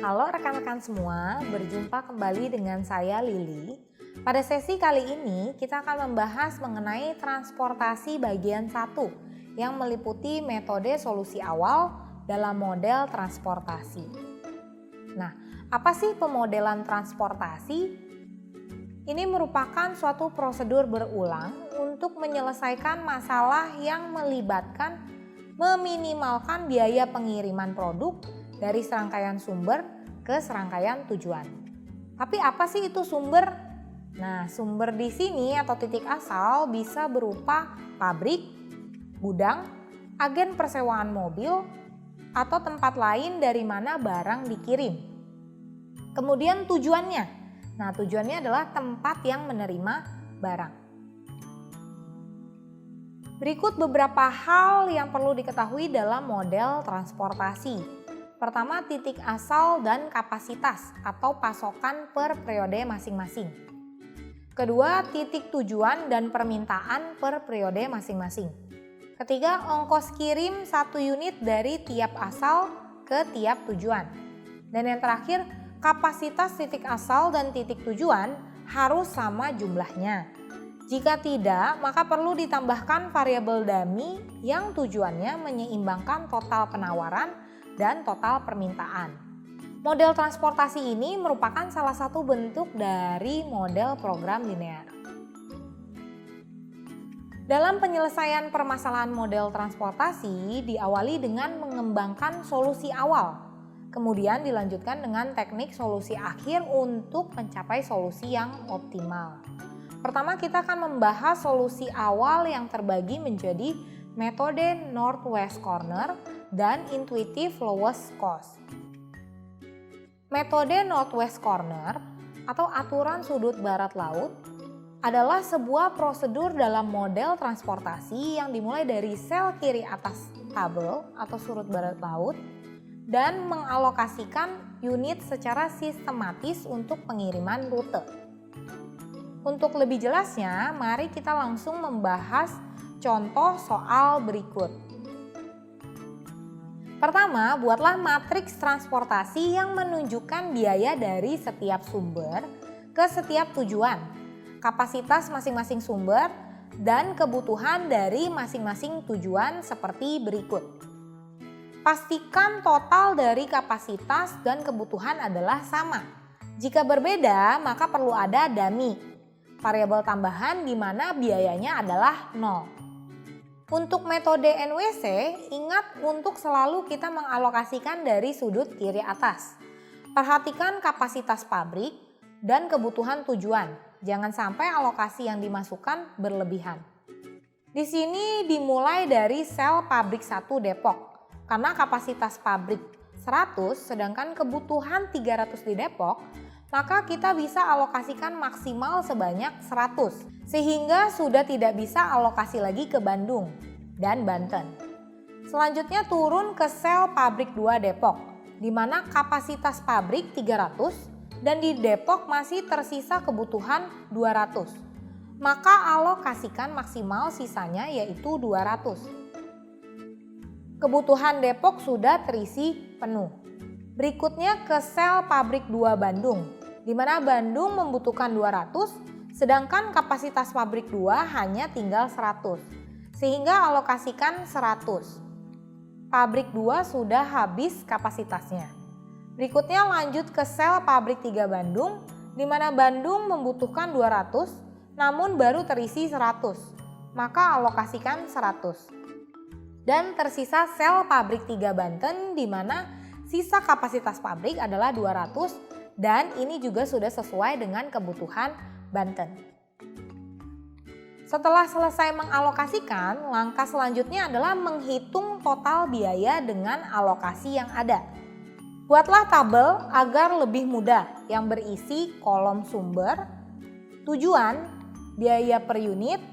Halo rekan-rekan semua, berjumpa kembali dengan saya Lili. Pada sesi kali ini kita akan membahas mengenai transportasi bagian 1 yang meliputi metode solusi awal dalam model transportasi. Nah, apa sih pemodelan transportasi? Ini merupakan suatu prosedur berulang untuk menyelesaikan masalah yang melibatkan meminimalkan biaya pengiriman produk dari serangkaian sumber ke serangkaian tujuan. Tapi apa sih itu sumber? Nah, sumber di sini atau titik asal bisa berupa pabrik, gudang, agen persewaan mobil, atau tempat lain dari mana barang dikirim. Kemudian tujuannya. Nah, tujuannya adalah tempat yang menerima barang. Berikut beberapa hal yang perlu diketahui dalam model transportasi. Pertama, titik asal dan kapasitas atau pasokan per periode masing-masing. Kedua, titik tujuan dan permintaan per periode masing-masing. Ketiga, ongkos kirim 1 unit dari tiap asal ke tiap tujuan. Dan yang terakhir, kapasitas titik asal dan titik tujuan harus sama jumlahnya. Jika tidak, maka perlu ditambahkan variabel dummy yang tujuannya menyeimbangkan total penawaran dan total permintaan. Model transportasi ini merupakan salah satu bentuk dari model program linear. Dalam penyelesaian permasalahan model transportasi diawali dengan mengembangkan solusi awal. Kemudian dilanjutkan dengan teknik solusi akhir untuk mencapai solusi yang optimal. Pertama, kita akan membahas solusi awal yang terbagi menjadi metode Northwest Corner dan intuitive lowest cost. Metode Northwest Corner atau aturan sudut barat laut adalah sebuah prosedur dalam model transportasi yang dimulai dari sel kiri atas tabel atau sudut barat laut dan mengalokasikan unit secara sistematis untuk pengiriman rute. Untuk lebih jelasnya, mari kita langsung membahas contoh soal berikut. Pertama, buatlah matriks transportasi yang menunjukkan biaya dari setiap sumber ke setiap tujuan, kapasitas masing-masing sumber, dan kebutuhan dari masing-masing tujuan seperti berikut. Pastikan total dari kapasitas dan kebutuhan adalah sama. Jika berbeda, maka perlu ada dummy, variabel tambahan di mana biayanya adalah 0. Untuk metode NWC, ingat untuk selalu kita mengalokasikan dari sudut kiri atas. Perhatikan kapasitas pabrik dan kebutuhan tujuan. Jangan sampai alokasi yang dimasukkan berlebihan. Di sini dimulai dari sel pabrik 1 Depok. Karena kapasitas pabrik 100 sedangkan kebutuhan 300 di Depok, maka kita bisa alokasikan maksimal sebanyak 100 sehingga sudah tidak bisa alokasi lagi ke Bandung dan Banten. Selanjutnya turun ke sel pabrik 2 Depok di mana kapasitas pabrik 300 dan di Depok masih tersisa kebutuhan 200. Maka alokasikan maksimal sisanya yaitu 200. Kebutuhan Depok sudah terisi penuh. Berikutnya ke sel pabrik 2 Bandung, di mana Bandung membutuhkan 200, sedangkan kapasitas pabrik 2 hanya tinggal 100, sehingga alokasikan 100. Pabrik 2 sudah habis kapasitasnya. Berikutnya lanjut ke sel pabrik 3 Bandung, di mana Bandung membutuhkan 200, namun baru terisi 100, maka alokasikan 100. Dan tersisa sel pabrik 3 Banten di mana sisa kapasitas pabrik adalah 200 dan ini juga sudah sesuai dengan kebutuhan Banten. Setelah selesai mengalokasikan, langkah selanjutnya adalah menghitung total biaya dengan alokasi yang ada. Buatlah tabel agar lebih mudah yang berisi kolom sumber, tujuan, biaya per unit,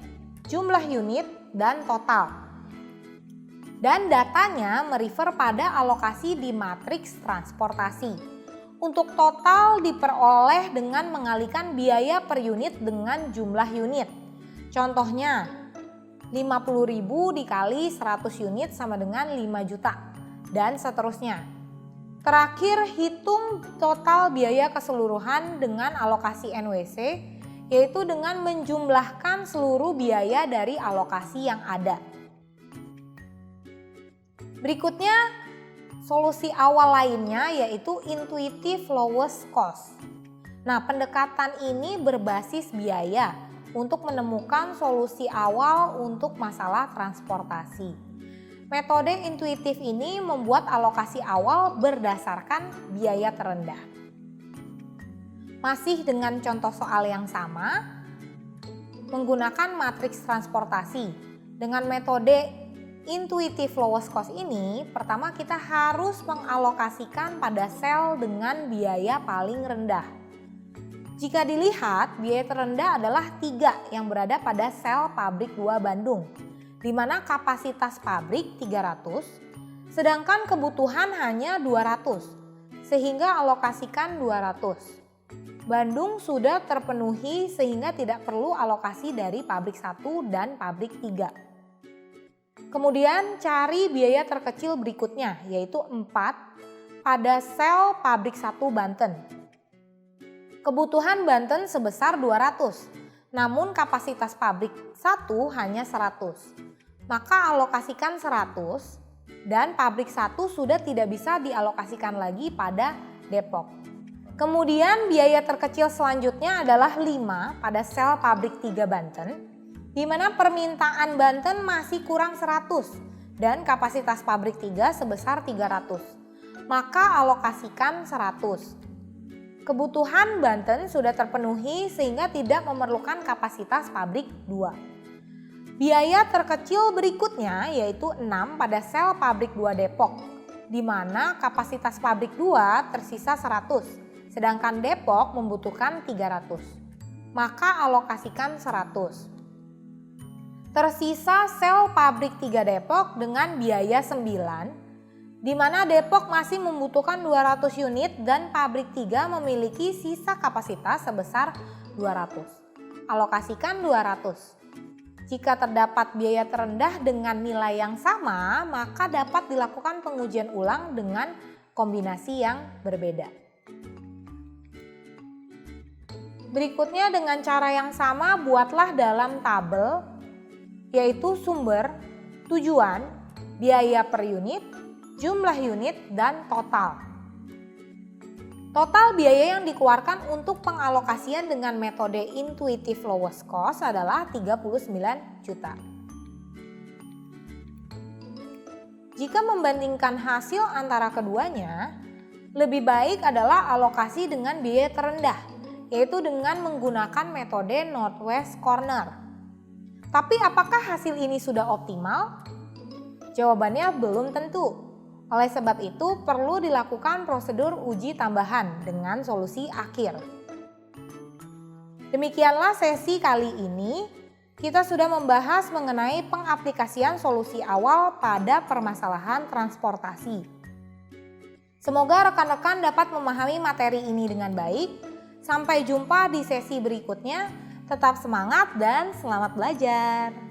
jumlah unit, dan total. Dan datanya merefer pada alokasi di matriks transportasi. Untuk total diperoleh dengan mengalikan biaya per unit dengan jumlah unit. Contohnya, 50.000 dikali 100 unit sama dengan 5 juta. Dan seterusnya. Terakhir, hitung total biaya keseluruhan dengan alokasi NWC, yaitu dengan menjumlahkan seluruh biaya dari alokasi yang ada. Berikutnya, solusi awal lainnya yaitu intuitive lowest cost. Nah, pendekatan ini berbasis biaya untuk menemukan solusi awal untuk masalah transportasi. Metode intuitif ini membuat alokasi awal berdasarkan biaya terendah. Masih dengan contoh soal yang sama, menggunakan matriks transportasi. Dengan metode intuitive lowest cost ini, pertama kita harus mengalokasikan pada sel dengan biaya paling rendah. Jika dilihat, biaya terendah adalah 3 yang berada pada sel pabrik 2 Bandung, di mana kapasitas pabrik 300, sedangkan kebutuhan hanya 200, sehingga alokasikan 200. Bandung sudah terpenuhi sehingga tidak perlu alokasi dari pabrik 1 dan pabrik 3. Kemudian cari biaya terkecil berikutnya, yaitu 4 pada sel pabrik 1 Banten. Kebutuhan Banten sebesar 200, namun kapasitas pabrik 1 hanya 100. Maka alokasikan 100 dan pabrik 1 sudah tidak bisa dialokasikan lagi pada Depok. Kemudian biaya terkecil selanjutnya adalah 5 pada sel pabrik 3 Banten, di mana permintaan Banten masih kurang 100 dan kapasitas pabrik 3 sebesar 300. Maka alokasikan 100. Kebutuhan Banten sudah terpenuhi sehingga tidak memerlukan kapasitas pabrik 2. Biaya terkecil berikutnya yaitu 6 pada sel pabrik 2 Depok, di mana kapasitas pabrik 2 tersisa 100, sedangkan Depok membutuhkan 300. Maka alokasikan 100. Tersisa sel pabrik 3 Depok dengan biaya 9, di mana Depok masih membutuhkan 200 unit dan pabrik 3 memiliki sisa kapasitas sebesar 200. Alokasikan 200. Jika terdapat biaya terendah dengan nilai yang sama, maka dapat dilakukan pengujian ulang dengan kombinasi yang berbeda. Berikutnya dengan cara yang sama buatlah dalam tabel, yaitu sumber, tujuan, biaya per unit, jumlah unit, dan total. Total biaya yang dikeluarkan untuk pengalokasian dengan metode intuitive lowest cost adalah 39 juta. Jika membandingkan hasil antara keduanya, lebih baik adalah alokasi dengan biaya terendah, yaitu dengan menggunakan metode Northwest Corner. Tapi apakah hasil ini sudah optimal? Jawabannya belum tentu. Oleh sebab itu perlu dilakukan prosedur uji tambahan dengan solusi akhir. Demikianlah sesi kali ini, kita sudah membahas mengenai pengaplikasian solusi awal pada permasalahan transportasi. Semoga rekan-rekan dapat memahami materi ini dengan baik. Sampai jumpa di sesi berikutnya. Tetap semangat dan selamat belajar.